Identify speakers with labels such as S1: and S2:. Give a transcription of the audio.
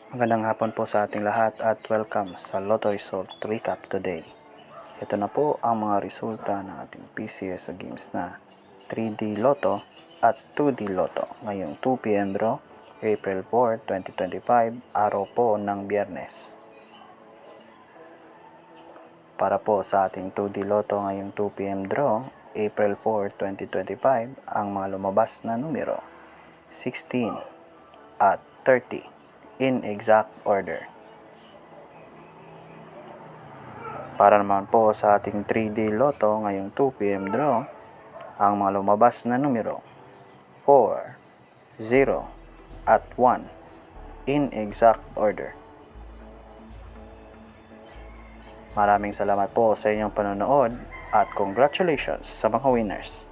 S1: Magandang hapon po sa ating lahat at welcome sa Lotto Result Recap today. Ito na po ang mga resulta ng ating PCS sa games na 3D Lotto at 2D Lotto ngayong 2 p.m. draw, April 4, 2025, araw po ng Biyernes. Para po sa ating 2D Lotto ngayong 2 p.m. draw, April 4, 2025, ang mga lumabas na numero 16 at 30 in exact order. Para naman po sa ating 3D Lotto ngayong 2 p.m. draw, ang mga lumabas na numero 4, 0 at 1 in exact order. Maraming salamat po sa inyong panonood at congratulations sa mga winners.